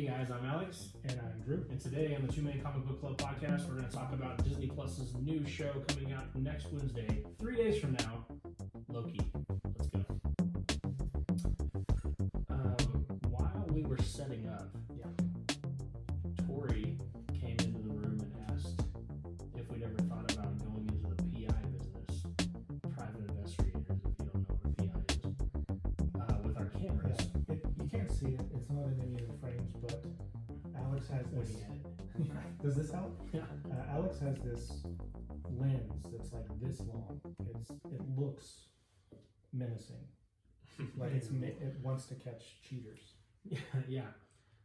Hey guys, I'm Alex. And I'm Drew. And today on the Two Man Comic Book Club podcast, we're going to talk about Disney Plus's new show coming out next Wednesday, 3 days from now, Loki. Let's go. While we were setting up, Tori came into the room and asked if we'd ever thought about going into the PI business, private investigators, if you don't know what a PI is, with our cameras. Yeah, you can't see it. It's not in any of the frames, but Alex has this. Does this help? Yeah. Alex has this lens that's like this long. It looks menacing, like it wants to catch cheaters. Yeah.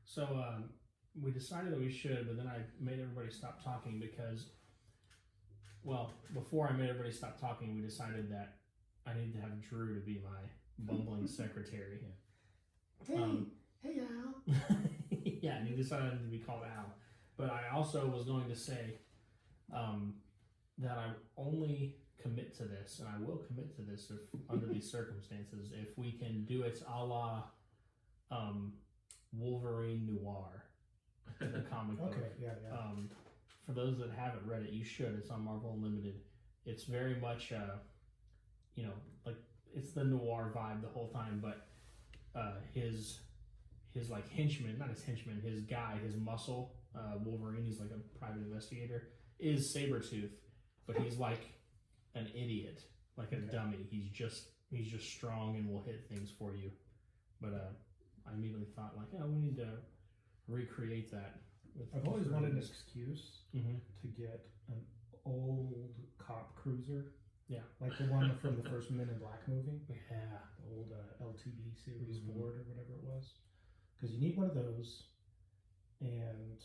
So we decided that we should, but then I made everybody stop talking because, well, before I made everybody stop talking, we decided that I needed to have Drew to be my bumbling secretary. Hey, hey, Al. Yeah, and he decided to be called Al. But I also was going to say that I only commit to this, and I will commit to this if under these circumstances, if we can do it a la Wolverine Noir, the comic book. Okay, yeah. For those that haven't read it, you should. It's on Marvel Unlimited. It's very much, like it's the noir vibe the whole time, but his like henchman, not his henchman, his guy, his muscle, Wolverine, he's like a private investigator, is Sabretooth, but he's like an idiot, like a dummy. He's just strong and will hit things for you. But I immediately thought like, we need to recreate that. I've always wanted an excuse to get an old cop cruiser. Yeah. Like the one from the first Men in Black movie. Yeah. The old LTD series board or whatever it was. Because you need one of those, and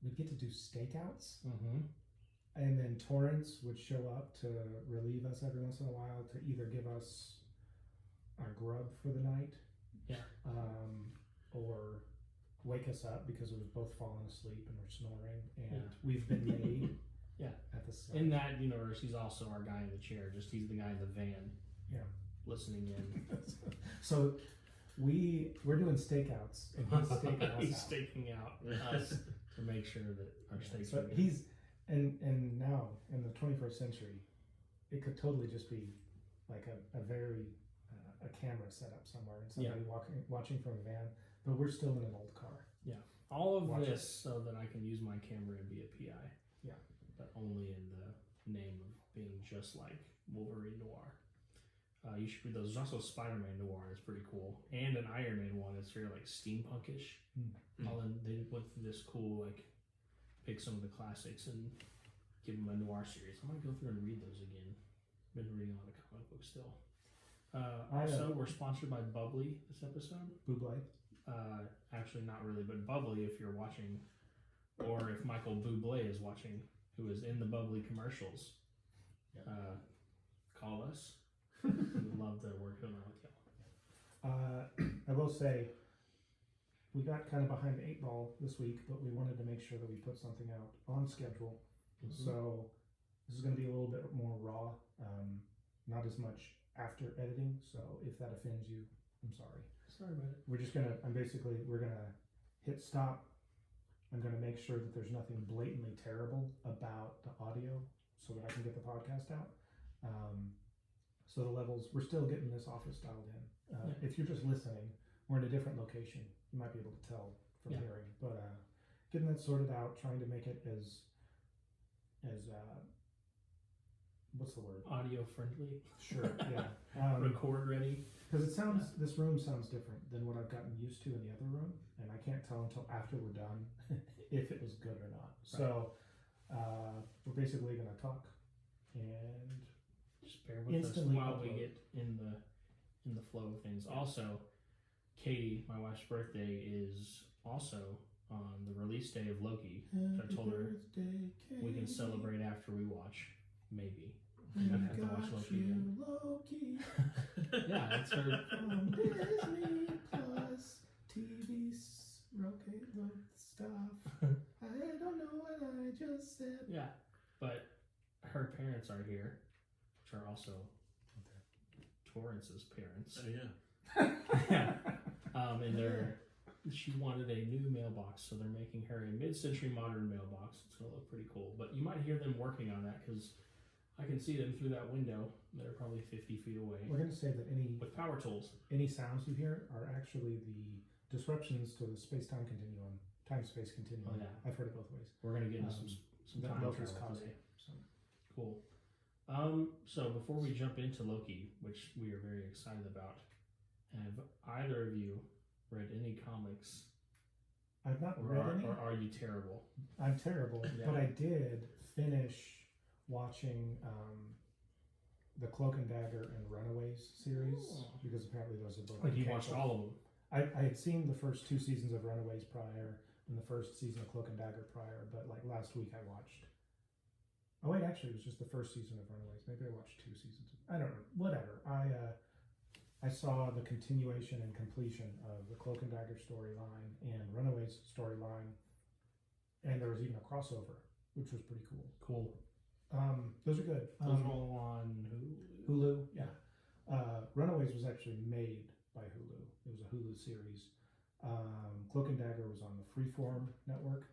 we'd get to do stakeouts. And then Torrance would show up to relieve us every once in a while to either give us our grub for the night. Yeah. Or wake us up because we were both falling asleep and we're snoring. And we've been made at the set. In that universe, he's also our guy in the chair. Just he's the guy in the van. Yeah. Listening in. So we're doing stakeouts, and he's staking us he's out. staking out us to make sure that our steaks so are good. He's and now in the 21st century, it could totally just be like a very a camera set up somewhere and somebody watching from a van, but we're still in an old car. Yeah, all of this so that I can use my camera and be a PI. Yeah, but only in the name of being just like Wolverine Noir. You should read those. There's also Spider-Man Noir. It's pretty cool, and an Iron Man one. It's very like steampunkish. They went through this cool like pick some of the classics and give them a noir series. I might go through and read those again. Been reading a lot of comic books still. Also, we're sponsored by Bubbly this episode. Bublé? Actually, not really, but Bubbly if you're watching, or if Michael Bublé is watching, who is in the Bubbly commercials. Call us. We'd love to work on that with y'all. I will say, we got kind of behind the 8 ball this week, but we wanted to make sure that we put something out on schedule. So this is going to be a little bit more raw, not as much after editing. So if that offends you, I'm sorry. Sorry about it. We're going to hit stop. I'm going to make sure that there's nothing blatantly terrible about the audio so that I can get the podcast out. So the levels, we're still getting this office dialed in. If you're just listening, we're in a different location. You might be able to tell from hearing, but getting that sorted out, trying to make it as what's the word? Audio friendly. Sure. Yeah. Record ready. Because this room sounds different than what I've gotten used to in the other room, and I can't tell until after we're done if it was good or not. Right. So we're basically going to talk and just bear with us while we get in the flow of things. Also, Katie, my wife's birthday, is also on the release day of Loki. So I told her we can celebrate after we watch. Maybe. I'm gonna have to watch Loki again. Loki. Yeah, that's her. From Disney Plus TV stuff. I don't know what I just said. Yeah, but her parents are here, which are also Torrance's parents. Oh yeah. And she wanted a new mailbox, so they're making her a mid-century modern mailbox. It's gonna look pretty cool. But you might hear them working on that because I can see them through that window. They're probably 50 feet away We're going to say that with power tools. any sounds you hear are actually the disruptions to the space-time continuum, time-space continuum. Oh, yeah. I've heard it both ways. We're gonna get into some That time Loki's travel causing. today. So. Cool. So before we jump into Loki, which we are very excited about, have either of you read any comics? I've not Or read are, any. or are you terrible? I'm terrible, Yeah. but I did finish watching the Cloak and Dagger and Runaways series because apparently those are both. Like you watched all of them? I had seen the first 2 seasons of Runaways prior and the first season of Cloak and Dagger prior, but like last week I watched. Oh wait, actually it was just the first season of Runaways. Maybe I watched 2 seasons. I don't know. Whatever. I saw the continuation and completion of the Cloak and Dagger storyline and Runaways storyline, and there was even a crossover, which was pretty cool. Cool. Those are good. Those are all on Hulu. Yeah. Runaways was actually made by Hulu. It was a Hulu series. Cloak and Dagger was on the Freeform network.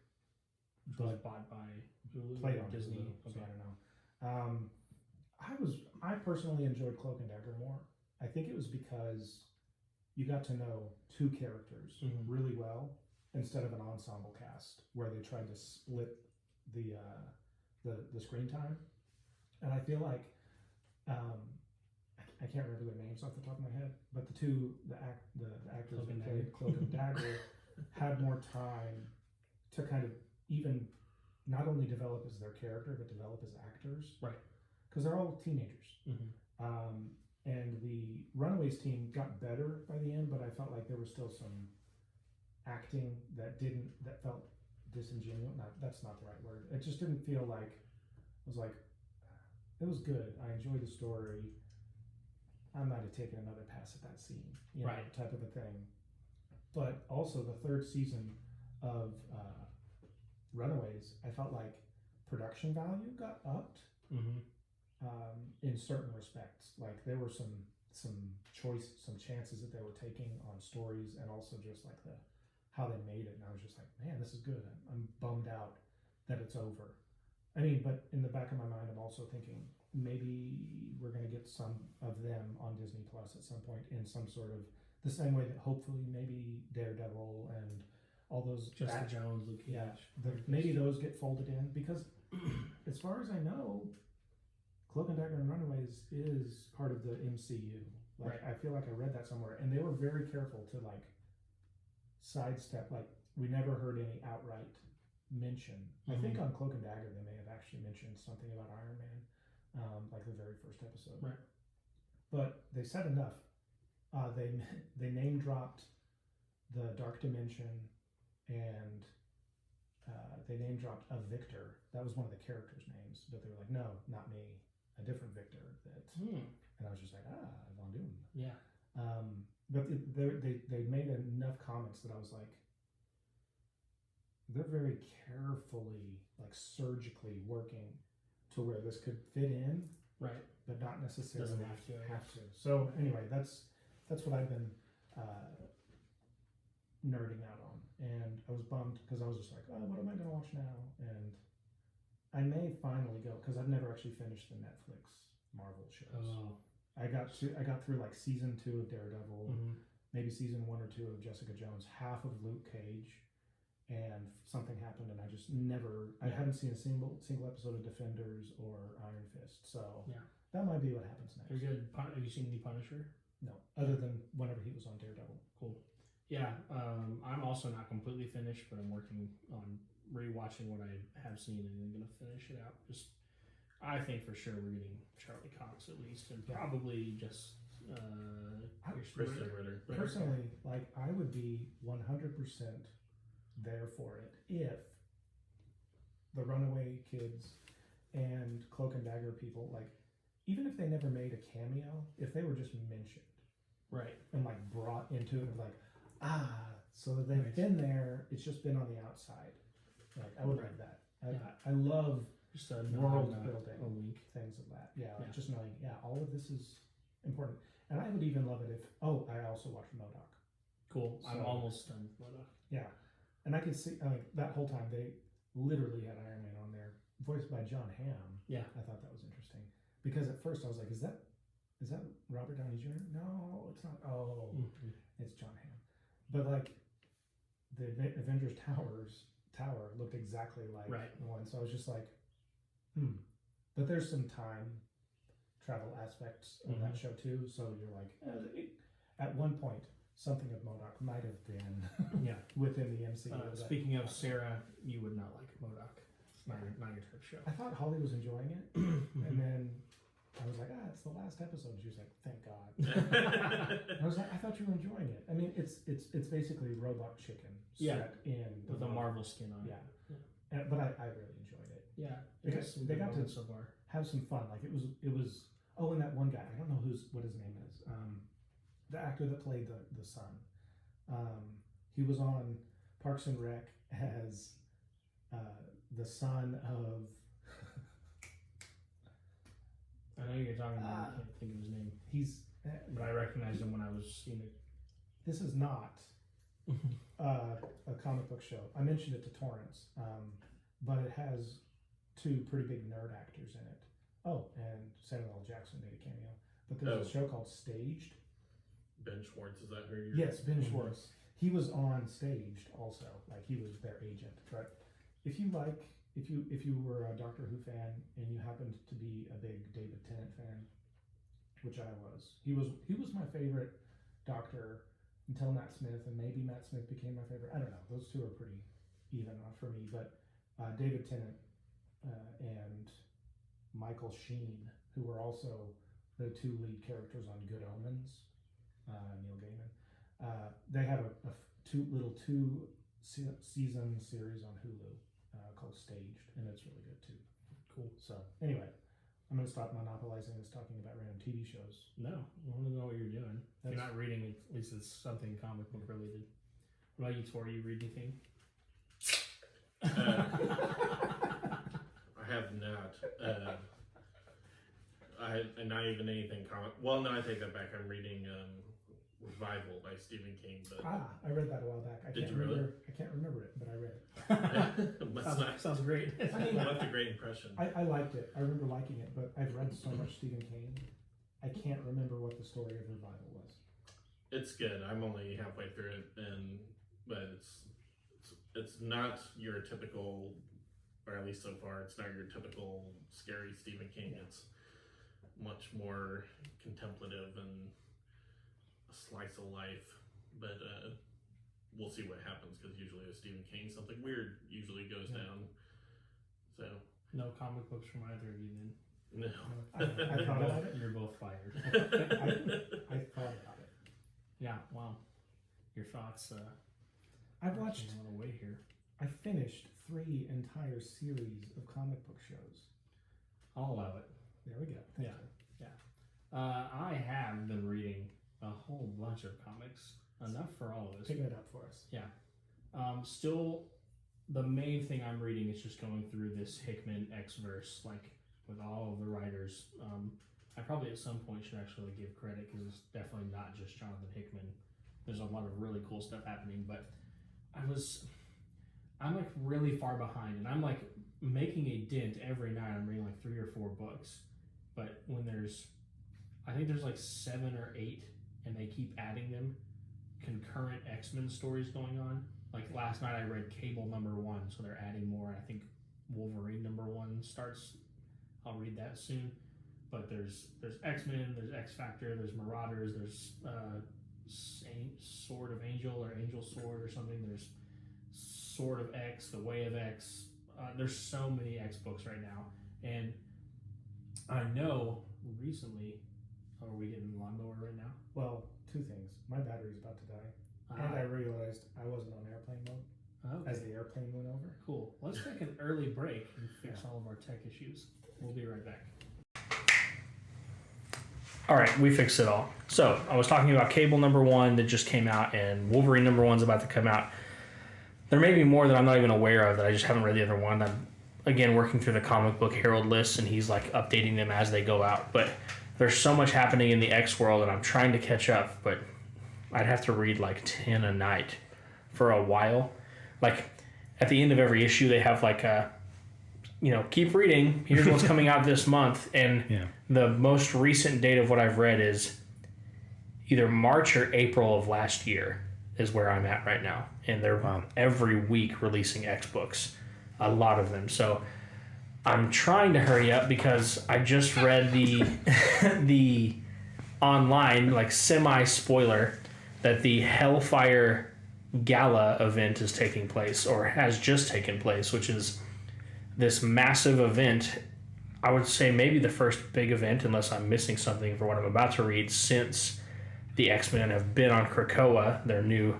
Which was bought by Hulu, Played on Disney. Hulu, Okay. so I don't know. I personally enjoyed Cloak and Dagger more. I think it was because you got to know 2 characters really well instead of an ensemble cast where they tried to split the screen time. And I feel like I can't remember their names off the top of my head, but the actors Cloak and that played Dagger. Cloak and Dagger had more time to kind of even not only develop as their character but develop as actors, Right. Because they're all teenagers. Mm-hmm. And the Runaways team got better by the end, but I felt like there was still some acting that felt disingenuous. That's not the right word. It just didn't feel like it was good. I enjoyed the story. I might have taken another pass at that scene, Right. type of a thing. But also the 3rd season of Runaways, I felt like production value got upped. Mm-hmm. In certain respects, like there were some chances that they were taking on stories, and also just like how they made it. And I was just like, man, this is good. I'm bummed out that it's over. I mean, but in the back of my mind, I'm also thinking maybe we're gonna get some of them on Disney Plus at some point in some sort of the same way that hopefully maybe Daredevil and all those Jessica Jones, Luke Cage. maybe those get folded in, because as far as I know, Cloak and Dagger and Runaways is part of the MCU. Like, Right. I feel like I read that somewhere, and they were very careful to like sidestep. Like, we never heard any outright mention. I think on Cloak and Dagger they may have actually mentioned something about Iron Man, like the very first episode. Right. But they said enough. They name dropped the Dark Dimension, and they name dropped a Victor. That was one of the characters' names, but they were like, no, not me. A different Victor. And I was just like, Von Doom. Yeah. But they made enough comments that I was like, they're very carefully, like surgically working to where this could fit in, Right. but not necessarily Doesn't have to. So anyway, that's what I've been nerding out on, and I was bummed because I was just like, oh, what am I going to watch now? And I may finally go, because I've never actually finished the Netflix Marvel shows. Oh. I got through like season 2 of Daredevil, maybe season 1 or 2 of Jessica Jones, half of Luke Cage, and something happened, and I just never. I haven't seen a single episode of Defenders or Iron Fist, so that might be what happens next. Very good. Have you seen The Punisher? No, other than whenever he was on Daredevil. Cool. Yeah, I'm also not completely finished, but I'm working on rewatching what I have seen, and I'm going to finish it out. Just, I think for sure we're getting Charlie Cox at least, and probably just Christian Ritter. Personally, like, I would be 100% there for it if the Runaway Kids and Cloak and Dagger people, like, even if they never made a cameo, if they were just mentioned, right, and like brought into it, like, so they've been there. It's just been on the outside. Like, I would love that. I love just a world building a link. things of that. Like just knowing, all of this is important. And I would even love it if. Oh, I also watched MODOK. Cool. I'm So- almost done with MODOK. Yeah, and I could see that whole time they literally had Iron Man on there, voiced by John Hamm. Yeah. I thought that was interesting because at first I was like, is that Robert Downey Jr.? No, it's not. Oh, it's John Hamm. But like the Avengers Tower looked exactly like the one, so I was just like, But there's some time travel aspects of that show too, so you're like, at one point, something of MODOK might have been within the MCU. Speaking of Sarah, you would not like MODOK. It's not your type of show. I thought Holly was enjoying it, and then I was like, it's the last episode. She was like, thank God. I was like, I thought you were enjoying it. I mean, it's basically Robot Chicken set in with a Marvel skin on it. Yeah, but I really enjoyed it. Yeah, they got to so far. Have some fun. Like it was. Oh, and that one guy. I don't know what his name is. The actor that played the son. He was on Parks and Rec as the son of. I know you're talking about. I can't think of his name. But I recognized him when I was seeing it. This is not a comic book show. I mentioned it to Torrance, but it has two pretty big nerd actors in it. Oh, and Samuel L. Jackson made a cameo. But there's a show called Staged. Ben Schwartz, is that who you're? Yes, Ben Schwartz. He was on Staged also, like he was their agent. But if you were a Doctor Who fan and you happened to be a big David Tennant fan, which I was, he was my favorite Doctor until Matt Smith, and maybe Matt Smith became my favorite. I don't know. Those two are pretty even for me. But David Tennant and Michael Sheen, who were also the two lead characters on Good Omens, Neil Gaiman. They have a two-season series on Hulu called Staged, and it's really good too. Cool. So anyway, I'm going to stop monopolizing this talking about random TV shows. No, I want to know what you're doing. If you're not reading, at least it's something comic book related. What about you, Tori? You read anything? I have not. Not even anything comic. Well, no, I take that back. I'm reading Revival by Stephen King. But I read that a while back. I can't remember it, but I read it. Sounds great. I mean, left a great impression. I liked it. I remember liking it, but I've read so much Stephen King, I can't remember what the story of Revival was. It's good. I'm only halfway through it, but it's not your typical, or at least so far, it's not your typical scary Stephen King. Yeah. It's much more contemplative and a slice of life, but we'll see what happens, because usually with Stephen King, something weird usually goes down. So no comic books from either of you then? No. I thought about it. You're both fired. I thought about it. Yeah, wow. Your thoughts, I've watched, a little way here. I finished 3 entire series of comic book shows. I'll allow it. There we go. Thank you. I have been reading a whole bunch of comics. Enough for all of us. Picking it up for us. Yeah. Still, the main thing I'm reading is just going through this Hickman X-verse, like with all of the writers. I probably at some point should actually give credit, because it's definitely not just Jonathan Hickman. There's a lot of really cool stuff happening, but I'm like really far behind, and I'm like making a dent every night. I'm reading like 3 or 4 books, but when I think there's like 7 or 8, and they keep adding them, concurrent X-Men stories going on. Like last night I read Cable #1, so they're adding more. I think Wolverine #1 starts. I'll read that soon. But there's X-Men, there's X-Factor, there's Marauders, there's Sword of Angel or Angel Sword or something. There's Sword of X, The Way of X. There's so many X books right now. And I know recently, are we getting lawnmower right now? Well, 2 things. My battery's about to die. And I realized I wasn't on airplane mode as the airplane went over. Cool. Let's take an early break and fix all of our tech issues. We'll be right back. All right, we fixed it all. So I was talking about Cable #1 that just came out, and Wolverine #1's about to come out. There may be more that I'm not even aware of that I just haven't read the other one. I'm, again, working through the comic book Herald lists, and he's like updating them as they go out. But there's so much happening in the X world, and I'm trying to catch up, but I'd have to read like 10 a night for a while. Like at the end of every issue, they have like a, keep reading. Here's what's coming out this month. And the most recent date of what I've read is either March or April of last year is where I'm at right now. And they're every week releasing X books, a lot of them. So I'm trying to hurry up because I just read the online, like semi-spoiler, that the Hellfire Gala event is taking place, or has just taken place, which is this massive event. I would say maybe the first big event, unless I'm missing something for what I'm about to read, since the X-Men have been on Krakoa, their new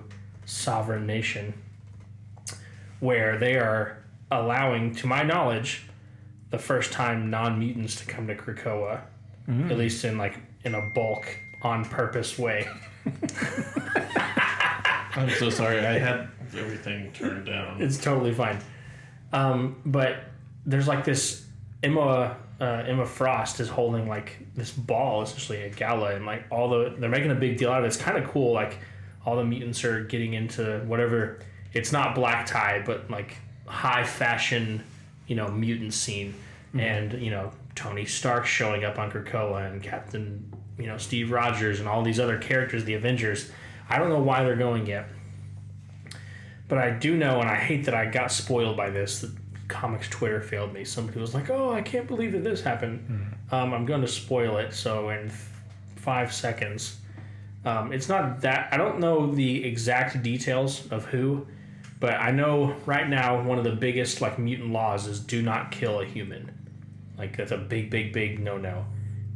sovereign nation, where they are allowing, to my knowledge, the first time non-mutants to come to Krakoa, at least in a bulk, on purpose way. I'm so sorry. I had everything turned down. It's totally fine. But there's like this Emma Frost is holding like this ball, essentially a gala, and like they're making a big deal out of it. It's kind of cool. Like all the mutants are getting into whatever. It's not black tie, but like high fashion, mutant scene, and Tony Stark showing up on Krakoa, and Captain, Steve Rogers, and all these other characters, the Avengers. I don't know why they're going yet, but I do know, and I hate that I got spoiled by this. The comics Twitter failed me. Somebody was like, "Oh, I can't believe that this happened." I'm going to spoil it. So in 5 seconds, it's not that I don't know the exact details of who, but I know right now one of the biggest like mutant laws is do not kill a human. Like that's a big no.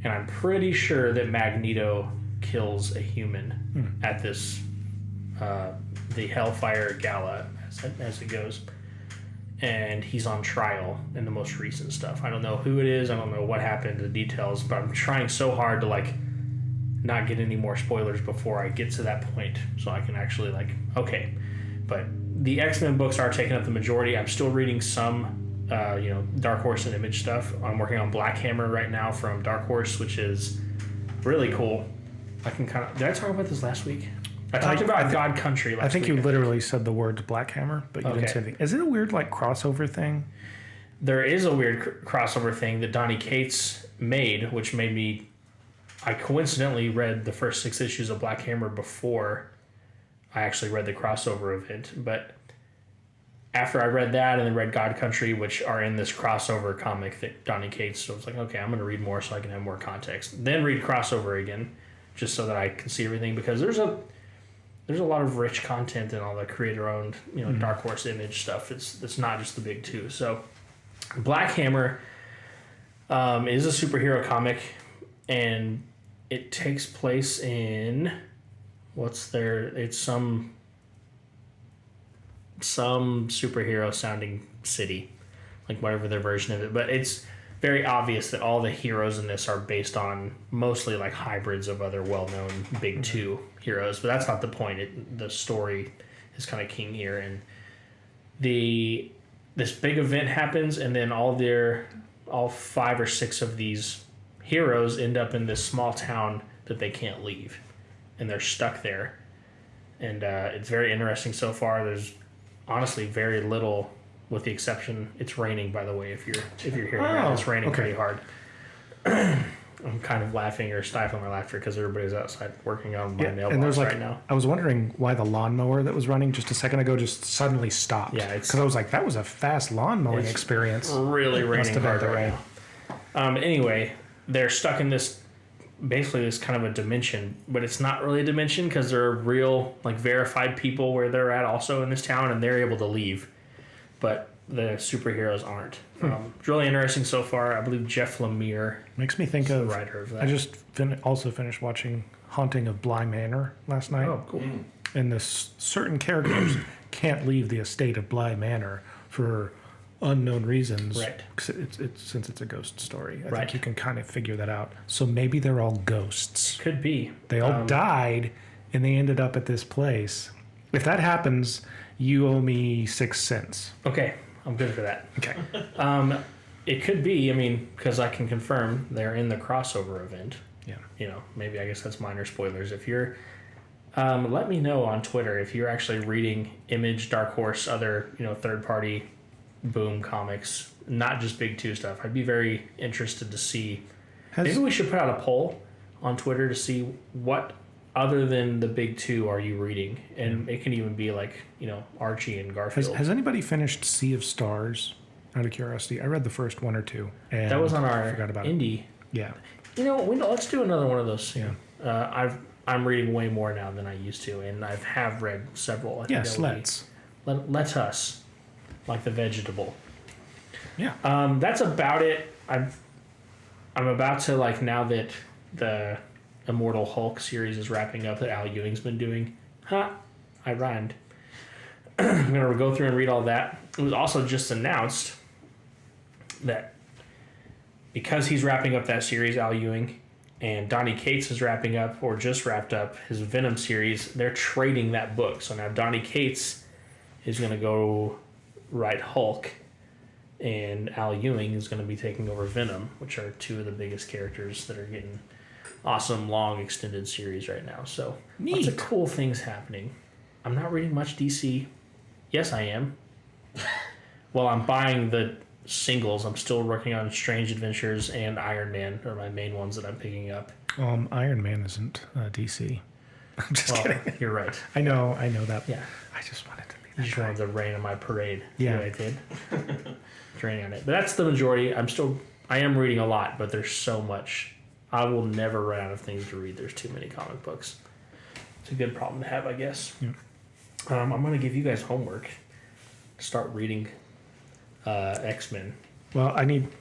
And I'm pretty sure that Magneto kills a human at this the Hellfire Gala as it goes, and he's on trial in the most recent stuff. I don't know who it is, I don't know what happened, the details, but I'm trying so hard to like not get any more spoilers before I get to that point, so I can actually okay. But the X-Men books are taking up the majority. I'm still reading some Dark Horse and Image stuff. I'm working on Black Hammer right now from Dark Horse, which is really cool. I can did I talk about this last week? I talked about God Country last week. I think you literally said the words Black Hammer, but you didn't say anything. Is it a weird crossover thing? There is a weird crossover thing that Donny Cates made, which made me. I coincidentally read the first 6 issues of Black Hammer before I actually read the crossover event, but after I read that and then read God Country, which are in this crossover comic that Donny Cates, so I was like, okay, I'm going to read more so I can have more context. Then read crossover again, just so that I can see everything, because there's a lot of rich content in all the creator-owned, Dark Horse Image stuff. It's not just the big two. So, Black Hammer is a superhero comic, and it takes place in it's some superhero sounding city, like whatever their version of it. But it's very obvious that all the heroes in this are based on mostly like hybrids of other well-known big two heroes, but that's not the point. The story is kind of king here, and this big event happens, and then all 5 or 6 of these heroes end up in this small town that they can't leave, and they're stuck there. And it's very interesting so far. There's honestly very little, with the exception, it's raining, by the way, if you're hearing that. It's raining pretty hard. I'm kind of laughing or stifling my laughter because everybody's outside working on my mailbox right now. I was wondering why the lawnmower that was running just a second ago just suddenly stopped. Yeah, because I was like, that was a fast lawn mowing experience. Really raining hard right now. Anyway, they're stuck in this kind of a dimension, but it's not really a dimension because there are real verified people where they're at also in this town, and they're able to leave, but the superheroes aren't. It's really interesting so far. I believe Jeff Lemire makes me think of the writer of that. I just also finished watching Haunting of Bly Manor last night. Oh, cool. And this certain characters can't leave the estate of Bly Manor for unknown reasons. Right. Since it's a ghost story. I think you can kind of figure that out. So maybe they're all ghosts. Could be. They all died and they ended up at this place. If that happens, you owe me 6 cents. Okay. I'm good for that. Okay. It could be, because I can confirm they're in the crossover event. Yeah. Maybe I guess that's minor spoilers. If you're Let me know on Twitter if you're actually reading Image, Dark Horse, other third-party Boom comics, not just Big Two stuff. I'd be very interested to see. Maybe we should put out a poll on Twitter to see what other than the Big Two are you reading, and it can even be like Archie and Garfield. Has anybody finished Sea of Stars? Out of curiosity, I read the first one or two. And that was on our forgot about indie. Yeah. Let's do another one of those soon. Yeah. I'm reading way more now than I used to, and I have read several. Yes, let's. Let us, like the vegetable. Yeah. That's about it. I'm about to, like, now that the Immortal Hulk series is wrapping up that Al Ewing's been doing. I rhymed. I'm gonna go through and read all that. It was also just announced that because he's wrapping up that series, Al Ewing, and Donny Cates is wrapping up or just wrapped up his Venom series, they're trading that book. So now Donny Cates is going to go write Hulk, and Al Ewing is going to be taking over Venom, which are two of the biggest characters that are getting awesome, long, extended series right now. So lots of cool things happening. I'm not reading much DC. Yes, I am. Well, I'm buying the singles. I'm still working on Strange Adventures and Iron Man are my main ones that I'm picking up. Iron Man isn't DC. I'm just kidding. You're right. I know that. Yeah. I just wanted to be You just wanted the rain on my parade. Yeah. I did. It's raining on it. But that's the majority. I am reading a lot, but there's so much. I will never run out of things to read. There's too many comic books. It's a good problem to have, I guess. Yeah. I'm going to give you guys homework. Start reading X-Men. Well, I need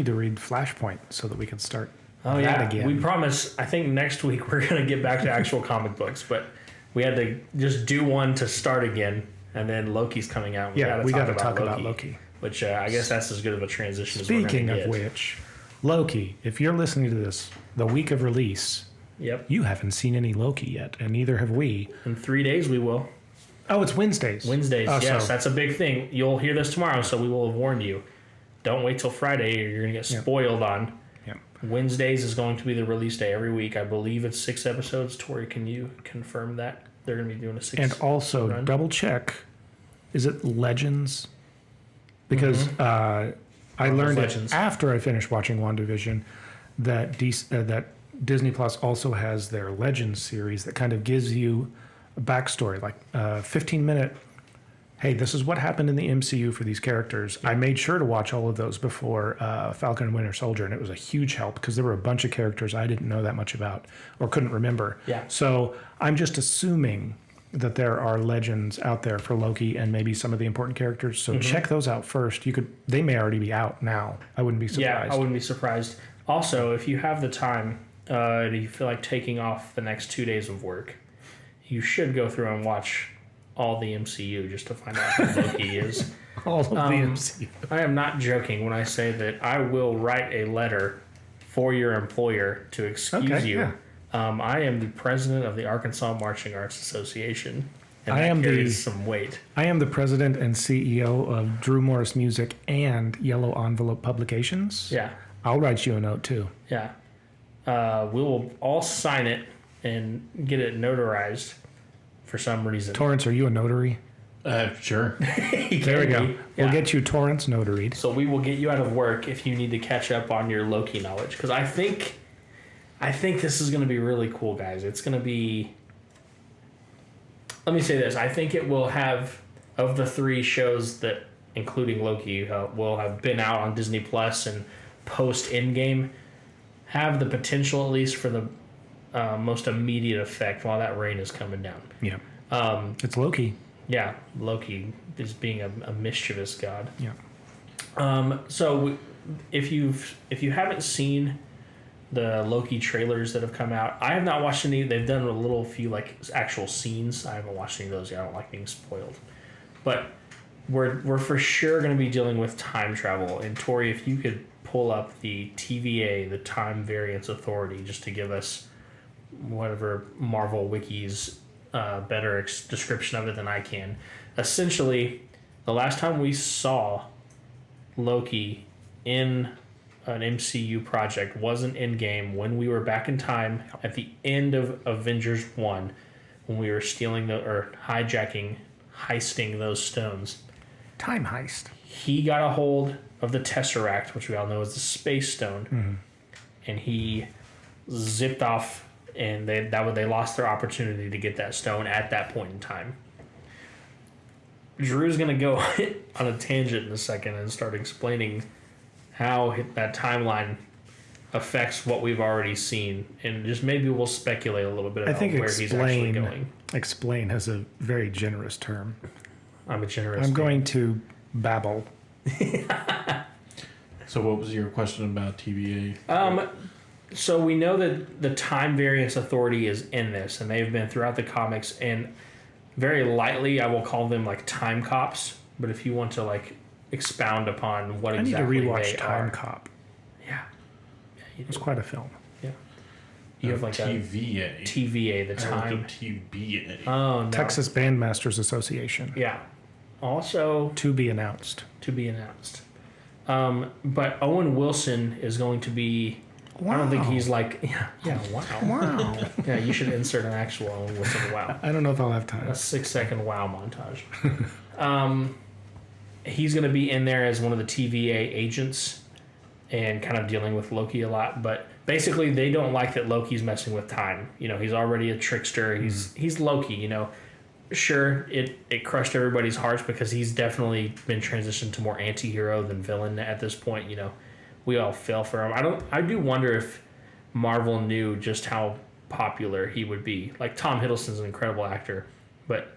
to read Flashpoint so that we can start that again. We promise. I think next week we're going to get back to actual comic books, but we had to just do one to start again, and then Loki's coming out. We got to talk about Loki. Which I guess that's as good of a transition Speaking as we're going to get. of which, Loki, if you're listening to this the week of release, you haven't seen any Loki yet, and neither have we. In 3 days we will. Oh, it's Wednesdays. Yes, that's a big thing. You'll hear this tomorrow, so we will have warned you. Don't wait till Friday or you're going to get spoiled on. Yep. Wednesdays is going to be the release day every week. I believe it's 6 episodes. Tori, can you confirm that? They're going to be doing a 6 And also, run? double check, is it Legends? Because I learned it after I finished watching WandaVision that that Disney Plus also has their Legends series that kind of gives you a backstory, like a 15-minute, hey, this is what happened in the MCU for these characters. I made sure to watch all of those before Falcon and Winter Soldier, and it was a huge help because there were a bunch of characters I didn't know that much about or couldn't remember. Yeah. So I'm just assuming that there are legends out there for Loki and maybe some of the important characters. So check those out first. They may already be out now. I wouldn't be surprised. Yeah, I wouldn't be surprised. Also, if you have the time and you feel like taking off the next 2 days of work, you should go through and watch all the MCU just to find out who Loki is. All of the MCU. I am not joking when I say that I will write a letter for your employer to excuse you. Yeah. I am the president of the Arkansas Marching Arts Association, and I am carries some weight. I am the president and CEO of Drew Morris Music and Yellow Envelope Publications. Yeah. I'll write you a note too. Yeah. We will all sign it and get it notarized for some reason. Torrance, are you a notary? Sure. There we go. We'll get you Torrance notaried. So we will get you out of work if you need to catch up on your Loki knowledge. Because I think this is going to be really cool, guys. It's going to be... Let me say this. I think it will have, of the 3 shows that, including Loki, will have been out on Disney Plus and post-Endgame, have the potential, at least, for the most immediate effect while that rain is coming down. Yeah. It's Loki. Yeah, Loki is being a mischievous god. Yeah. So if you haven't seen the Loki trailers that have come out, I have not watched any. They've done a few like actual scenes. I haven't watched any of those yet. I don't like being spoiled. But we're for sure going to be dealing with time travel. And Tori, if you could pull up the TVA, the Time Variance Authority, just to give us whatever Marvel Wiki's better description of it than I can. Essentially, the last time we saw Loki in an MCU project wasn't Endgame, when we were back in time at the end of Avengers 1, when we were stealing or heisting those stones. Time heist. He got a hold of the Tesseract, which we all know is the Space Stone, and he zipped off, and they lost their opportunity to get that stone at that point in time. Drew's going to go on a tangent in a second and start explaining how that timeline affects what we've already seen, and just maybe we'll speculate a little bit about where he's actually going. Explain has a very generous term. I'm a generous. I'm going to babble. So what was your question about TVA? So we know that the Time Variance Authority is in this, and they've been throughout the comics, and very lightly I will call them like time cops, but if you want to like expound upon what exactly I need to rewatch they Time are. Cop. Yeah. It was quite a film. Yeah. You have like TVA. TVA, the time. TBA. Oh, no. Texas Bandmasters Association. Yeah. Also To be announced. But Owen Wilson is going to be. Wow. I don't think he's like. Yeah. Wow. Wow. Yeah. You should insert an actual Owen Wilson. Wow. I don't know if I'll have time. A 6-second wow montage. He's going to be in there as one of the TVA agents and kind of dealing with Loki a lot. But basically, they don't like that Loki's messing with time. You know, he's already a trickster. He's Loki, you know. Sure, it crushed everybody's hearts because he's definitely been transitioned to more anti-hero than villain at this point. You know, we all fell for him. I do wonder if Marvel knew just how popular he would be. Like, Tom Hiddleston's an incredible actor, but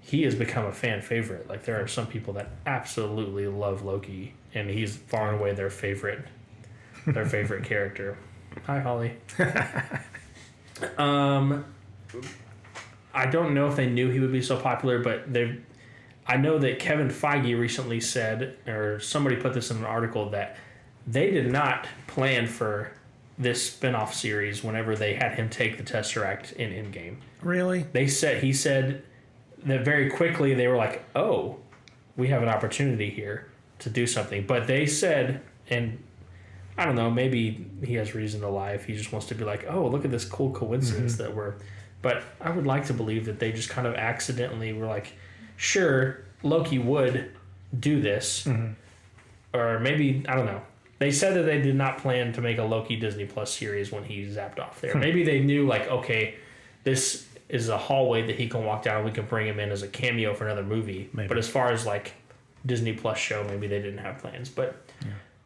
he has become a fan favorite. Like, there are some people that absolutely love Loki, and he's far and away their favorite character. Hi, Holly. I don't know if they knew he would be so popular, but I know that Kevin Feige recently said, or somebody put this in an article, that they did not plan for this spin-off series whenever they had him take the Tesseract in Endgame. Really? He said that very quickly they were like, oh, we have an opportunity here to do something. But they said, and I don't know, maybe he has reason to lie if he just wants to be like, oh, look at this cool coincidence that we're... But I would like to believe that they just kind of accidentally were like, sure, Loki would do this. Or maybe, I don't know. They said that they did not plan to make a Loki Disney Plus series when he zapped off there. Maybe they knew, like, okay, this is a hallway that he can walk down and we can bring him in as a cameo for another movie. Maybe. But as far as, like, Disney Plus show, maybe they didn't have plans. But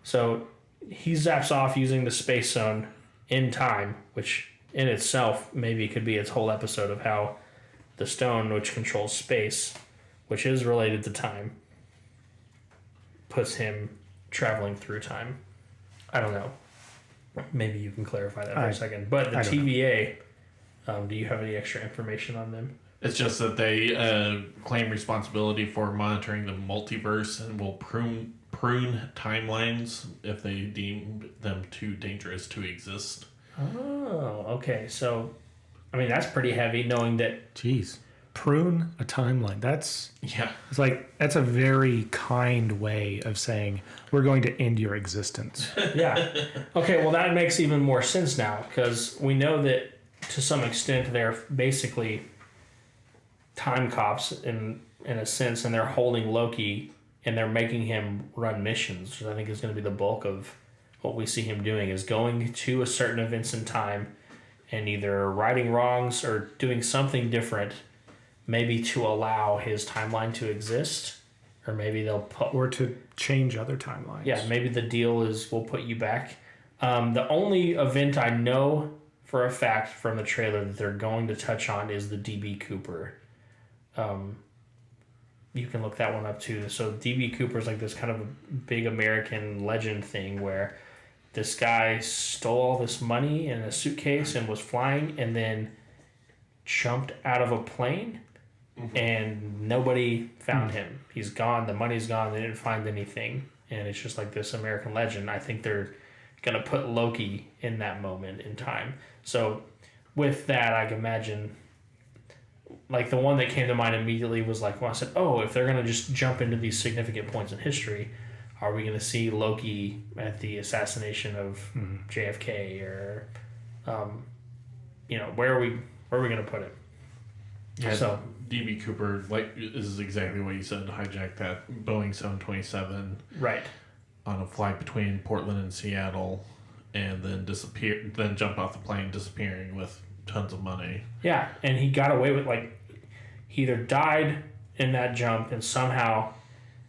so he zaps off using the space zone in time, which in itself maybe could be its whole episode of how the stone, which controls space, which is related to time, puts him traveling through time. I don't know. Maybe you can clarify that for a second. But the TVA, do you have any extra information on them? It's just that they claim responsibility for monitoring the multiverse and will prune timelines if they deem them too dangerous to exist. Oh, okay. So, I mean, that's pretty heavy, knowing that... Jeez. Prune a timeline. That's a very kind way of saying we're going to end your existence. Yeah. Okay, well, that makes even more sense now, because we know that to some extent they're basically time cops in a sense, and they're holding Loki and they're making him run missions, which I think is going to be the bulk of what we see him doing, is going to a certain events in time and either righting wrongs or doing something different, maybe to allow his timeline to exist, or maybe they'll put... Or to change other timelines. Yeah, maybe the deal is we'll put you back. The only event I know for a fact from the trailer that they're going to touch on is the DB Cooper. You can look that one up too. So DB Cooper is like this kind of a big American legend thing where this guy stole all this money in a suitcase and was flying and then jumped out of a plane and nobody found him. He's gone. The money's gone. They didn't find anything. And it's just like this American legend. I think they're going to put Loki in that moment in time. So with that, I can imagine, like, the one that came to mind immediately was like, when I said, oh, if they're going to just jump into these significant points in history, are we going to see Loki at the assassination of JFK, or, where are we going to put him? Yeah, So DB Cooper, like, is exactly what you said. Hijacked that Boeing 727 right. on a flight between Portland and Seattle, and then then jumped off the plane, disappearing with tons of money. Yeah, and he got away with, like, he either died in that jump, and somehow,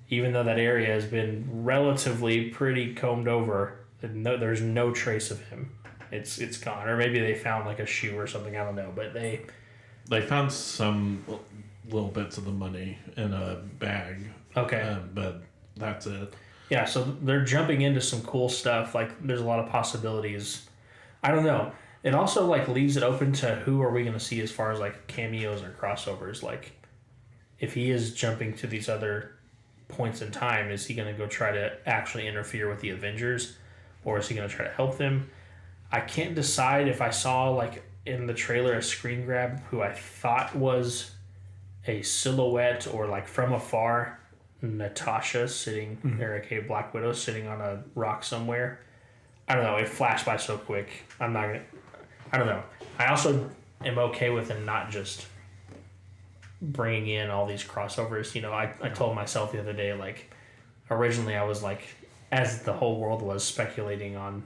even though that area has been relatively pretty combed over, there's no trace of him. It's gone. Or maybe they found like a shoe or something, I don't know, but they found some little bits of the money in a bag. Okay. But that's it. Yeah, so they're jumping into some cool stuff. Like, there's a lot of possibilities. I don't know. It also, like, leaves it open to who are we going to see as far as, like, cameos or crossovers. Like, if he is jumping to these other points in time, is he going to go try to actually interfere with the Avengers? Or is he going to try to help them? I can't decide if I saw, like, in the trailer a screen grab who I thought was a silhouette or, like, from afar, Natasha sitting, or a Black Widow sitting on a rock somewhere. I don't know. It flashed by so quick. I don't know. I also am okay with them not just bringing in all these crossovers. You know, I told myself the other day, like, originally I was like, as the whole world was speculating on,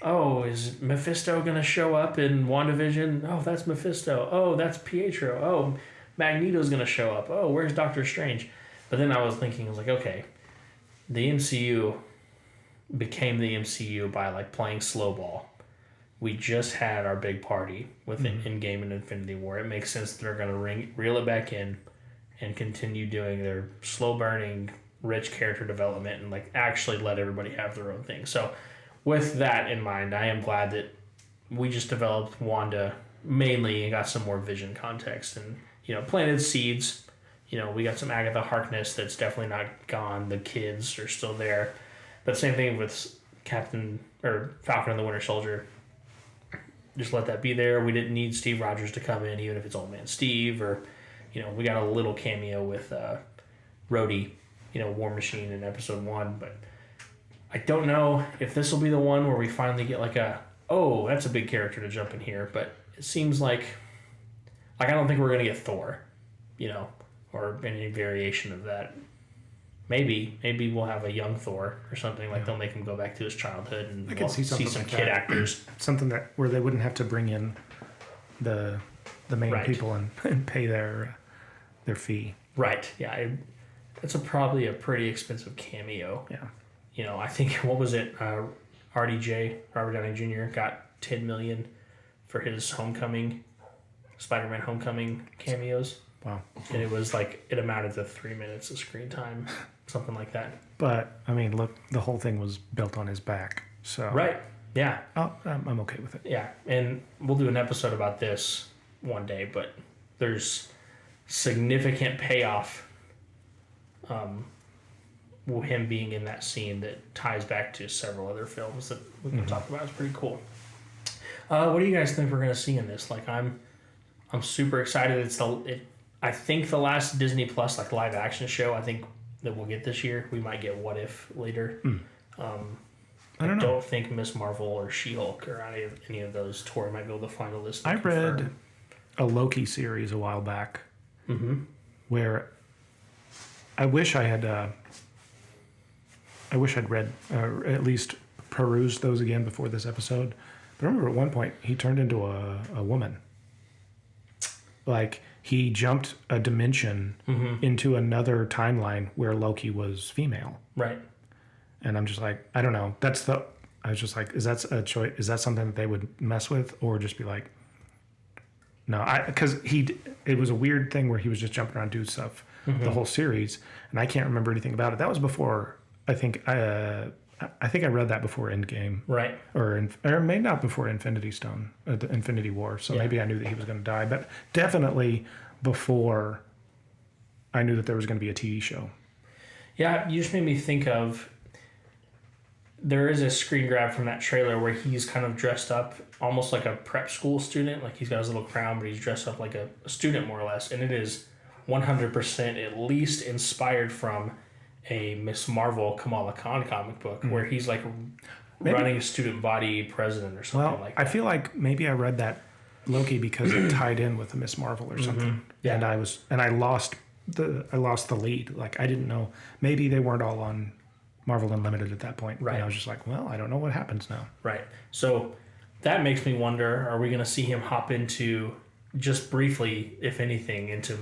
oh, is Mephisto going to show up in WandaVision? Oh, that's Mephisto. Oh, that's Pietro. Oh, Magneto's going to show up. Oh, where's Doctor Strange? But then I was thinking, I was like, okay, the MCU became the MCU by, like, playing slow ball. We just had our big party with Endgame and Infinity War. It makes sense that they're going to reel it back in and continue doing their slow burning, rich character development and, like, actually let everybody have their own thing. So with that in mind, I am glad that we just developed Wanda mainly and got some more Vision context and, you know, planted seeds. You know, we got some Agatha Harkness that's definitely not gone. The kids are still there. But same thing with Falcon and the Winter Soldier. Just let that be there. We didn't need Steve Rogers to come in, even if it's Old Man Steve, or, you know, we got a little cameo with Rhodey, you know, War Machine in episode 1. But I don't know if this will be the one where we finally get like that's a big character to jump in here. But it seems like I don't think we're gonna get Thor, you know, or any variation of that. Maybe we'll have a young Thor or something, like they'll make him go back to his childhood and I could see some like kid actors. Something where they wouldn't have to bring in the main people and pay their fee. Right. Yeah. It's probably a pretty expensive cameo. Yeah. You know, I think what was it? RDJ, Robert Downey Jr. got $10 million for his Spider-Man Homecoming cameos. Wow. And it was like, it amounted to 3 minutes of screen time, something like that. But I mean, look, the whole thing was built on his back. So Right. Yeah. I'm okay with it. Yeah. And we'll do an episode about this one day, but there's significant payoff. Him being in that scene that ties back to several other films that we can talk about. It's pretty cool. What do you guys think we're going to see in this? Like, I'm super excited. I think the last Disney Plus like live action show I think that we'll get this year. We might get What If later. I don't think Miss Marvel or She-Hulk or any of those. Tori might be able to find a list. I read a Loki series a while back where I wish I'd read or at least perused those again before this episode. But I remember at one point he turned into a woman. Like, he jumped a dimension into another timeline where Loki was female. Right. And I'm just like, I don't know. I was just like, is that a choice? Is that something that they would mess with, or just be like, no? Because it was a weird thing where he was just jumping around doing stuff the whole series, and I can't remember anything about it. That was before I think I read that before Endgame, right? Or maybe not before Infinity Stone, the Infinity War. So maybe I knew that he was going to die, but definitely before I knew that there was going to be a TV show. Yeah, you just made me think of. There is a screen grab from that trailer where he's kind of dressed up almost like a prep school student. Like, he's got his little crown, but he's dressed up like a student more or less. And it is 100% at least inspired from a Miss Marvel Kamala Khan comic book where he's like running a student body president or something like that. I feel like maybe I read that Loki because it tied in with the Miss Marvel or something. Yeah. And I lost the lead. Like I didn't know. Maybe they weren't all on Marvel Unlimited at that point. Right. And I was just like, well, I don't know what happens now. Right. So that makes me wonder, are we going to see him hop into, just briefly, if anything, into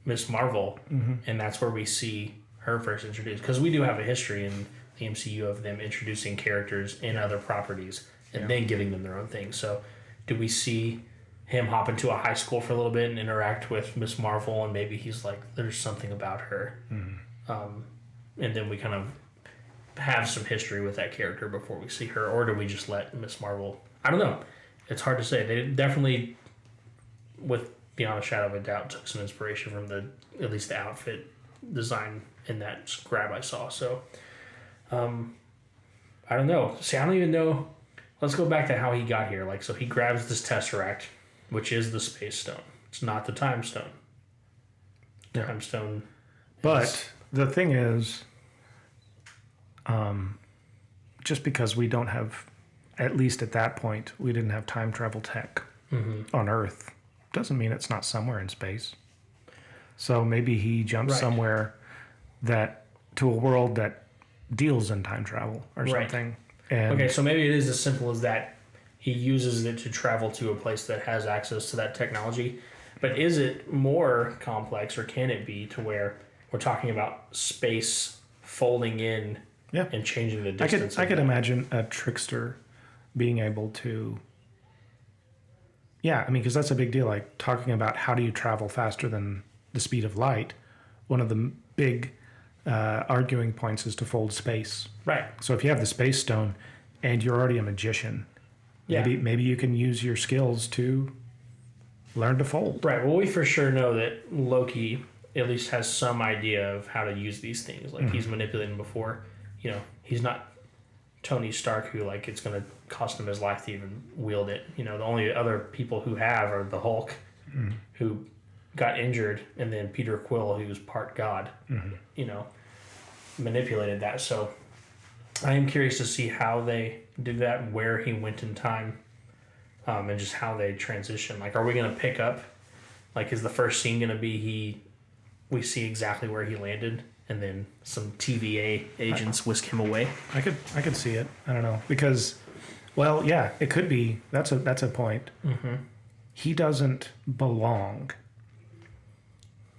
Miss Marvel? And that's where we see her first introduced. Because we do have a history in the MCU of them introducing characters in other properties and then giving them their own thing. So do we see him hop into a high school for a little bit and interact with Miss Marvel, and maybe he's like, there's something about her. And then we kind of have some history with that character before we see her, or do we just let Miss Marvel? I don't know. It's hard to say. They definitely, with beyond a shadow of a doubt, took some inspiration from at least the outfit design in that grab I saw. So, I don't know. See, I don't even know. Let's go back to how he got here. Like, so he grabs this Tesseract, which is the Space Stone. It's not the Time Stone. Yeah. Time Stone. But the thing is, just because we don't have, at least at that point, we didn't have time travel tech on Earth, doesn't mean it's not somewhere in space. So maybe he jumps somewhere to a world that deals in time travel or something. And okay, so maybe it is as simple as that. He uses it to travel to a place that has access to that technology. But is it more complex, or can it be to where we're talking about space folding in and changing the distance? I could imagine a trickster being able to. Yeah, I mean, because that's a big deal. Like talking about how do you travel faster than the speed of light. One of the big arguing points is to fold space. Right. So if you have the Space Stone and you're already a magician, maybe you can use your skills to learn to fold. Right. Well, we for sure know that Loki at least has some idea of how to use these things. Like he's manipulated them before. You know, he's not Tony Stark who like it's going to cost him his life to even wield it. You know, the only other people who have are the Hulk, who got injured, and then Peter Quill, who's part God. You know, manipulated that. So I am curious to see how they do that, where he went in time, and just how they transition. Like, are we going to pick up? Like, is the first scene going to be we see exactly where he landed, and then some TVA agents whisk him away? I could see it. I don't know, because, well, yeah, it could be. That's a point. He doesn't belong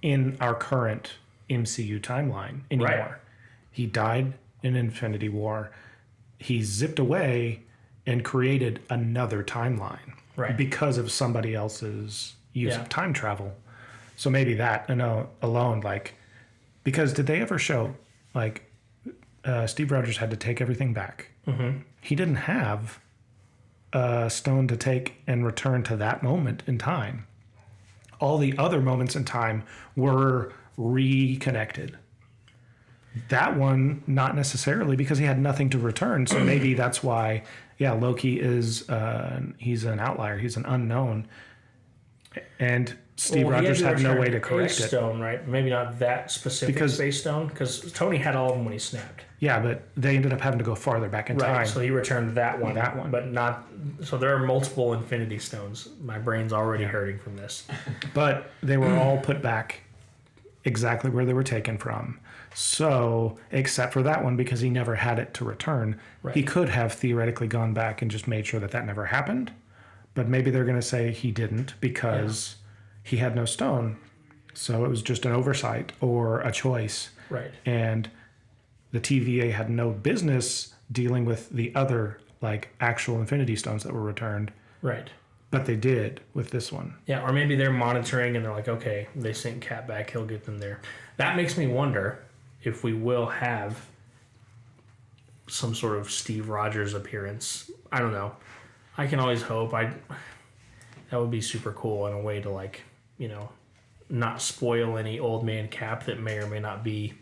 in our current MCU timeline anymore. Right. He died in Infinity War. He zipped away and created another timeline because of somebody else's use of time travel. So maybe that alone, like, because did they ever show, like, Steve Rogers had to take everything back. He didn't have a stone to take and return to that moment in time. All the other moments in time were reconnected. That one, not necessarily, because he had nothing to return. So maybe that's why, Loki is he's an outlier. He's an unknown, and Steve Rogers had no way to correct it. Stone, right? Maybe not that specific Space Stone, because Tony had all of them when he snapped. Yeah, but they ended up having to go farther back in time. So he returned that one, but not. So there are multiple Infinity Stones. My brain's already hurting from this. But they were all put back exactly where they were taken from. So, except for that one, because he never had it to return, he could have theoretically gone back and just made sure that never happened. But maybe they're going to say he didn't because he had no stone. So it was just an oversight or a choice. Right. And the TVA had no business dealing with the other, like, actual Infinity Stones that were returned. Right. But they did with this one. Yeah, or maybe they're monitoring and they're like, okay, they sent Cap back, he'll get them there. That makes me wonder if we will have some sort of Steve Rogers appearance. I don't know. I can always hope. That would be super cool in a way to, like, you know, not spoil any old man Cap that may or may not be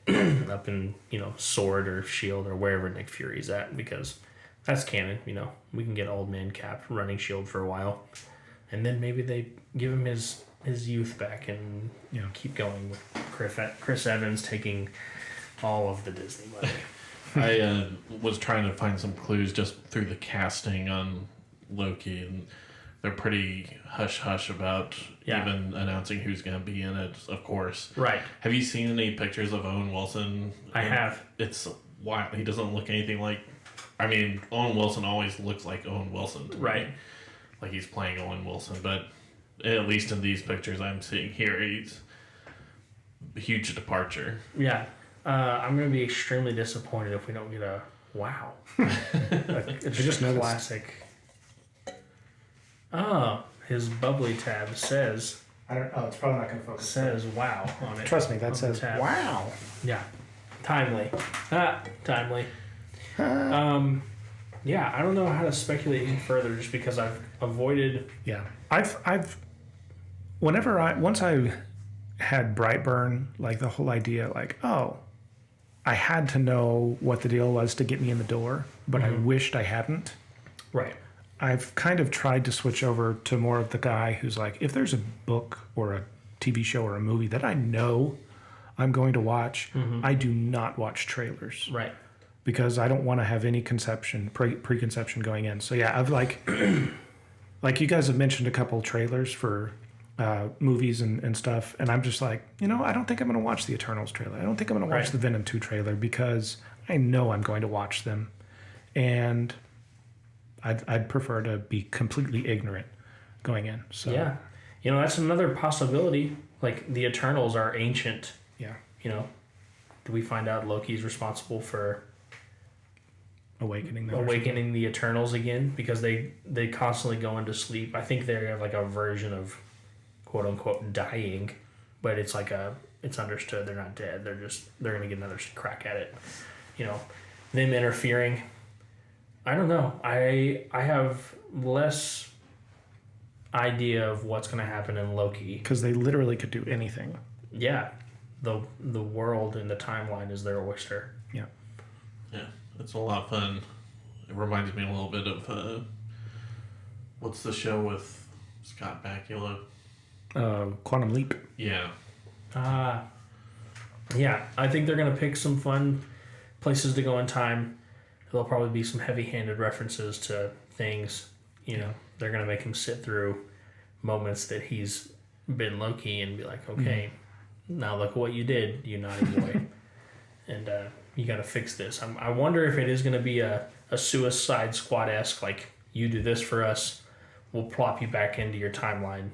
up in, you know, Sword or Shield or wherever Nick Fury's at, because that's canon. You know, we can get old man Cap running Shield for a while, and then maybe they give him his youth back and keep going with Chris Evans taking all of the Disney money. I was trying to find some clues just through the casting on Loki, and they're pretty hush hush about Yeah. even announcing who's going to be in it. Of course. Right. Have you seen any pictures of Owen Wilson? I have. It's wild. He doesn't look anything like. I mean, Owen Wilson always looks like Owen Wilson to Right. me. Like he's playing Owen Wilson, but at least in these pictures I'm seeing here, he's a huge departure. Yeah. I'm gonna be extremely disappointed if we don't get a wow. Like, it's I just noticed. classic. Oh, his bubbly tab says I don't. Oh, it's probably not going to focus. wow on it. Trust me, that on the says tab. wow. Yeah. Timely. Timely. Yeah, I don't know how to speculate any further just because I've avoided. Yeah, I've once I had Brightburn, like the whole idea, like, oh, I had to know what the deal was to get me in the door, but I wished I hadn't. Right. I've kind of tried to switch over to more of the guy who's like, if there's a book or a TV show or a movie that I know I'm going to watch, I do not watch trailers. Right. Because I don't want to have any preconception going in. So yeah, I've like you guys have mentioned a couple trailers for movies and stuff, and I'm just like, I don't think I'm going to watch the Eternals trailer. I don't think I'm going to watch the Venom 2 trailer because I know I'm going to watch them, and I'd prefer to be completely ignorant going in. So Yeah. That's another possibility. Like the Eternals are ancient. Yeah. Do we find out Loki's responsible for awakening the Eternals again, because they constantly go into sleep. I think they have like a version of quote unquote dying, but it's like it's understood they're not dead. They're gonna get another crack at it. Them interfering. I don't know. I have less idea of what's gonna happen in Loki. because they literally could do anything. Yeah, the world and the timeline is their oyster. Yeah, it's a lot of fun. It reminds me a little bit of what's the show with Scott Bakula? Quantum Leap. Yeah. Yeah, I think they're gonna pick some fun places to go in time. There'll probably be some heavy-handed references to things. They're gonna make him sit through moments that he's been Loki and be like, okay, now look at what you did, you naughty boy, and you got to fix this. I wonder if it is going to be a Suicide Squad-esque, like, you do this for us, we'll plop you back into your timeline.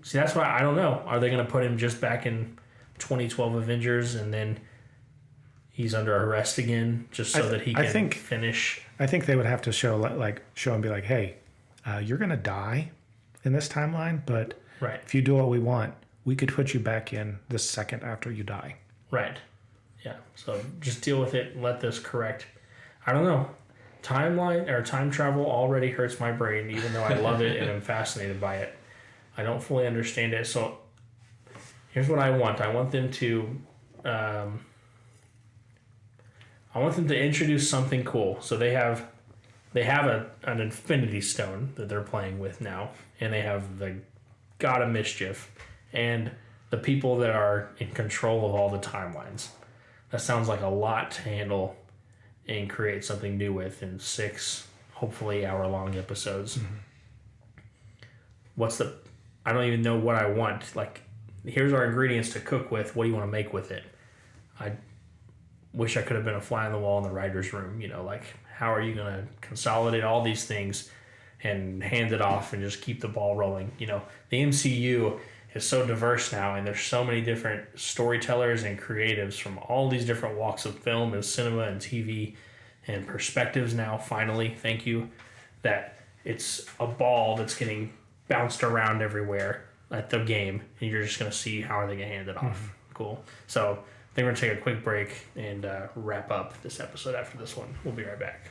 See, that's why I don't know. Are they going to put him just back in 2012 Avengers and then he's under arrest again just so that he can finish? I think they would have to show and be like, hey, you're going to die in this timeline, but if you do what we want, we could put you back in the second after you die. Right. Yeah. So just deal with it. Let this correct. I don't know. Timeline or time travel already hurts my brain, even though I love it and I'm fascinated by it. I don't fully understand it. So here's what I want. I want them to introduce something cool. So they have an Infinity Stone that they're playing with now, and they have the God of Mischief and the people that are in control of all the timelines. That sounds like a lot to handle and create something new with in 6, hopefully hour-long episodes. I don't even know what I want. Like, here's our ingredients to cook with. What do you want to make with it? I wish I could have been a fly on the wall in the writer's room. Like, how are you going to consolidate all these things and hand it off and just keep the ball rolling? The MCU is so diverse now, and there's so many different storytellers and creatives from all these different walks of film and cinema and TV and perspectives now, finally, thank you, that it's a ball that's getting bounced around everywhere at the game, and you're just going to see how are they going to hand it off. Cool. So I think we're going to take a quick break and wrap up this episode after this one. We'll be right back.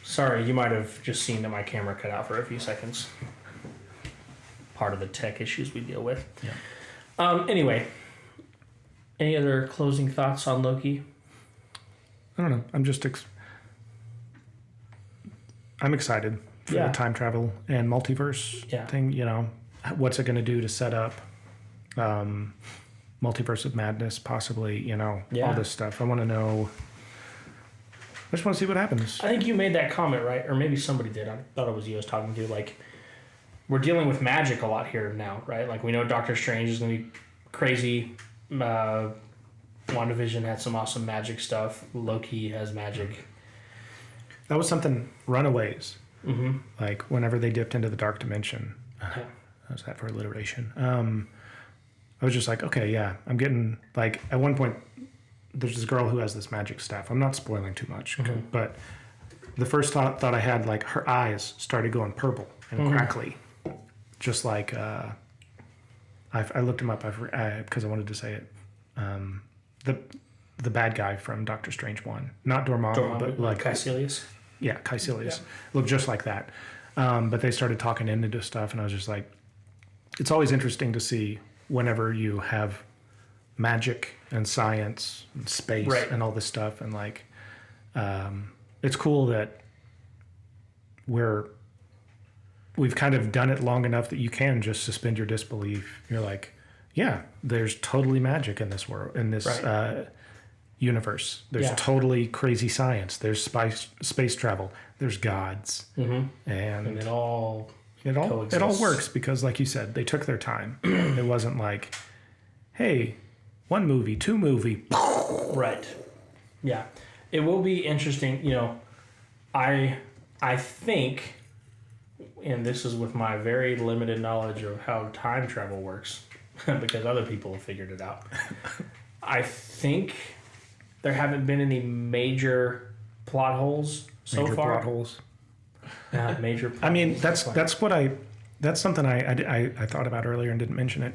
Sorry, you might have just seen that my camera cut out for a few seconds. Part of the tech issues we deal with. Yeah. Anyway, any other closing thoughts on Loki? I don't know. I'm just I'm excited for the time travel and multiverse thing. What's it going to do to set up Multiverse of Madness, possibly? All this stuff. I want to know I just want to see what happens. I think you made that comment, right? Or maybe somebody did. I thought it was you I was talking to. Like, we're dealing with magic a lot here now, right? Like, we know Doctor Strange is going to be crazy. WandaVision had some awesome magic stuff. Loki has magic. That was something, Runaways. Mm-hmm. Like, whenever they dipped into the dark dimension. Yeah. How's that for alliteration? I was just like, okay, yeah, I'm getting, like, at one point, there's this girl who has this magic staff. I'm not spoiling too much, but the first thought I had, like, her eyes started going purple and crackly. Just like, I looked him up because I wanted to say it. The bad guy from Doctor Strange 1. Not Dormammu, but like... Caecilius? Yeah, Caecilius. Looked just like that. But they started talking into stuff, and I was just like, it's always interesting to see whenever you have magic and science and space and all this stuff, and like, it's cool that we've kind of done it long enough that you can just suspend your disbelief. You're like, yeah, there's totally magic in this world, in this universe. There's totally crazy science. There's space travel. There's gods, and it all works because, like you said, they took their time. It wasn't like, hey, 1 movie, 2 movie. Right. Yeah. It will be interesting. You know, I think, and this is with my very limited knowledge of how time travel works, because other people have figured it out. I think there haven't been any major plot holes so far. Plot holes. Major. I mean, that's something I thought about earlier and didn't mention it.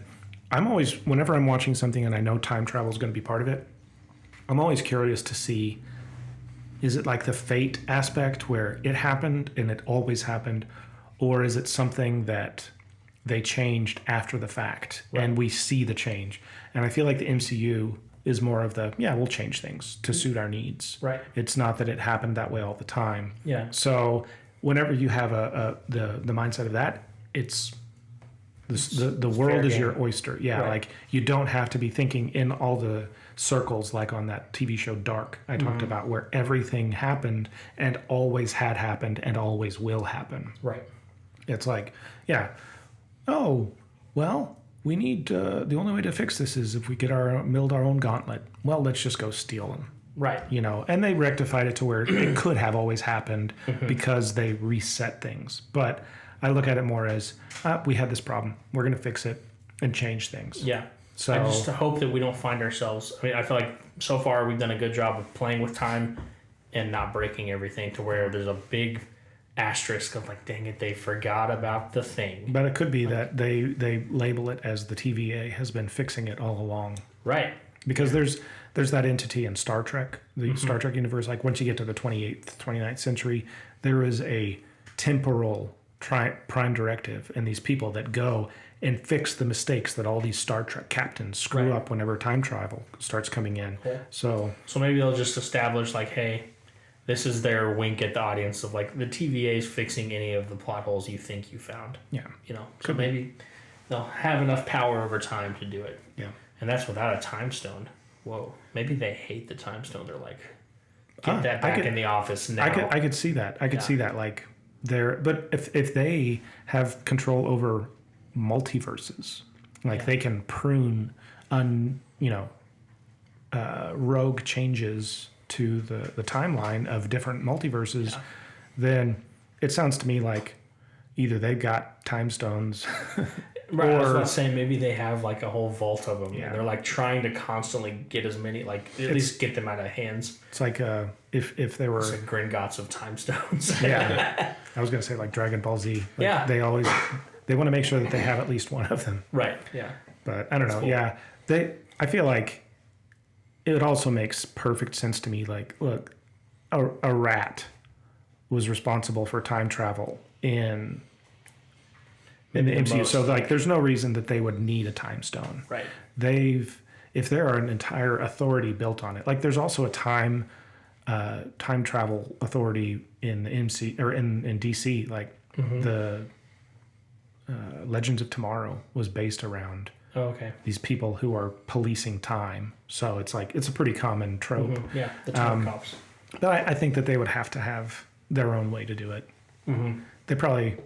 I'm always, whenever I'm watching something and I know time travel is going to be part of it, I'm always curious to see, is it like the fate aspect where it happened and it always happened, or is it something that they changed after the fact and we see the change? And I feel like the MCU is more of the, we'll change things to suit our needs. Right. It's not that it happened that way all the time. Yeah. So whenever you have the mindset of that, it's the world is your oyster. Yeah. Right. Like, you don't have to be thinking in all the circles like on that TV show Dark I talked about, where everything happened and always had happened and always will happen. Right. It's like, oh, well, we need the only way to fix this is if we build our own gauntlet. Well, let's just go steal them. Right. You know, and they rectified it to where it could have always happened because they reset things. But I look at it more as, we had this problem. We're going to fix it and change things. Yeah. So I just hope that we don't find ourselves, I mean, I feel like so far we've done a good job of playing with time and not breaking everything to where there's a big asterisk of like, dang it, they forgot about the thing. But it could be that they label it as the TVA has been fixing it all along. Right. Because there's that entity in Star Trek, the Star Trek universe. Like, once you get to the 29th century, there is a temporal prime directive, and these people that go and fix the mistakes that all these Star Trek captains screw up whenever time travel starts coming in. Cool. So maybe they'll just establish like, hey, this is their wink at the audience of like, the TVA is fixing any of the plot holes you think you found. Yeah. You know, so maybe they'll have enough power over time to do it. Yeah. And that's without a time stone. Whoa. Maybe they hate the time stone. They're like, get that back in the office now. I could see that. I could see that. Like, but if they have control over multiverses, like they can prune rogue changes to the timeline of different multiverses, then it sounds to me like either they've got time stones right, I was about to say maybe they have like a whole vault of them and they're like trying to constantly get as many, like at least get them out of hands. It's like if they were like Gringotts of time stones. I was gonna say like Dragon Ball Z. Like, they want to make sure that they have at least one of them. Right. Yeah. But I don't know. Cool. I feel like it also makes perfect sense to me. Like, look, a rat was responsible for time travel in the MCU. So like, there's no reason that they would need a time stone. Right. If there are an entire authority built on it, like there's also a time travel authority in the MC or in DC, like the Legends of Tomorrow was based around these people who are policing time. So it's like, it's a pretty common trope. Yeah, the time cops. But I think that they would have to have their own way to do it. Mm-hmm. They probably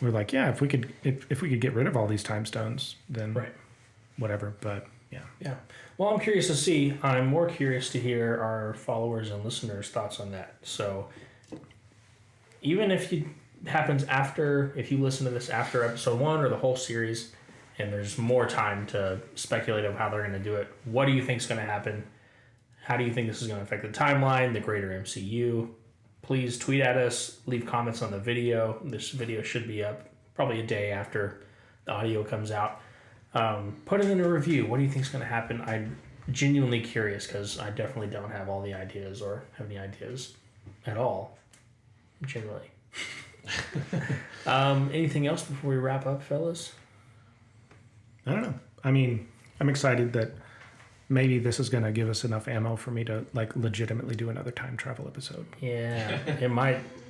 were like, yeah, if we could get rid of all these time stones, then Right. whatever. But Yeah. Well, I'm curious to see. I'm more curious to hear our followers and listeners' thoughts on that. So, even if it happens after, if you listen to this after episode 1 or the whole series, and there's more time to speculate of how they're going to do it, what do you think is going to happen? How do you think this is going to affect the timeline, the greater MCU? Please tweet at us, leave comments on the video. This video should be up probably a day after the audio comes out. Put it in a review. What do you think is going to happen? I'm genuinely curious because I definitely don't have all the ideas or have any ideas at all, generally. Anything else before we wrap up, fellas? I don't know. I mean, I'm excited that maybe this is going to give us enough ammo for me to like legitimately do another time travel episode. Yeah,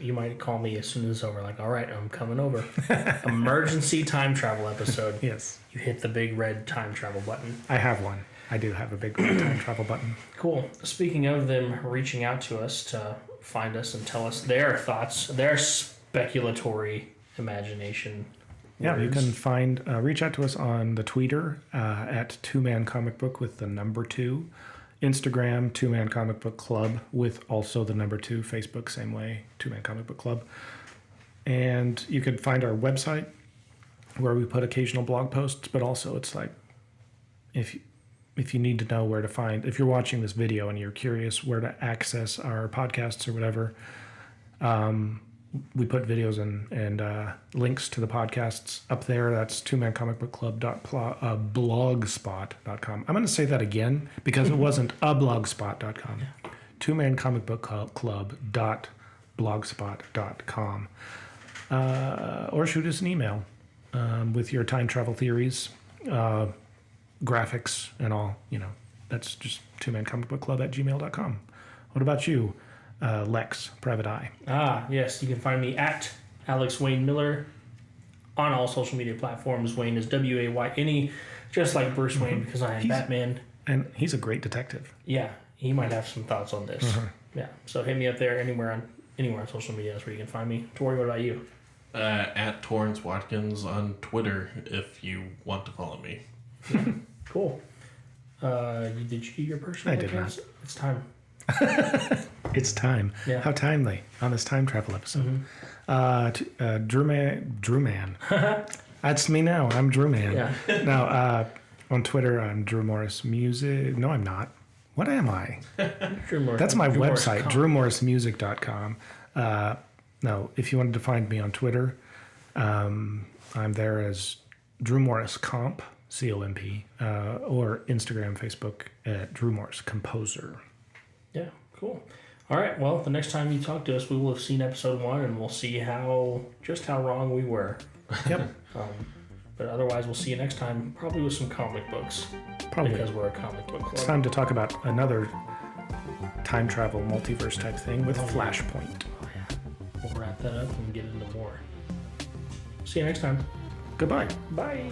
you might call me as soon as it's over. Like, all right, I'm coming over. Emergency time travel episode. Yes. You hit the big red time travel button. I have one. I do have a big red time travel button. Cool. Speaking of them reaching out to us to find us and tell us their thoughts, their speculatory imagination. Yeah, you words. can find reach out to us on the Twitter at 2Man Comic Book with the number 2, Instagram 2Man Comic Book Club with also the number 2, Facebook same way, 2Man Comic Book Club, and you can find our website where we put occasional blog posts, but also it's like if you need to know where to find, if you're watching this video and you're curious where to access our podcasts or whatever, we put videos and links to the podcasts up there. That's 2mancomicbookclub.blogspot.com. I'm going to say that again because it wasn't a blogspot.com. 2mancomicbookclub.blogspot.com. Or shoot us an email with your time travel theories, graphics, and all. That's just 2mancomicbookclub@gmail.com. What about you? Lex, Private Eye. Yes, you can find me at Alex Wayne Miller on all social media platforms. Wayne is WAYNE, just like Bruce Wayne because I am Batman. And he's a great detective. Yeah, he might have some thoughts on this. Yeah, so hit me up there anywhere on social media. That's where you can find me. Tori, what about you? At Torrance Watkins on Twitter if you want to follow me. Cool. Did you do your personal? I did not. It's time. It's time. Yeah. How timely on this time travel episode. Drew Man. That's me now. I'm Drew Man. Yeah. Now, on Twitter, I'm Drew Morris Music. No, I'm not. What am I? That's my website, drewmorrismusic.com. No, if you wanted to find me on Twitter, I'm there as Drew Morris Comp, C-O-M-P, or Instagram, Facebook at Drew Morris Composer. Yeah, cool. All right, well, the next time you talk to us, we will have seen episode 1, and we'll see how wrong we were. Yep. But otherwise, we'll see you next time, probably with some comic books. Probably. Because we're a comic book club. It's time to talk about another time travel multiverse type thing with Flashpoint. Oh, yeah. We'll wrap that up and get into more. See you next time. Goodbye. Bye.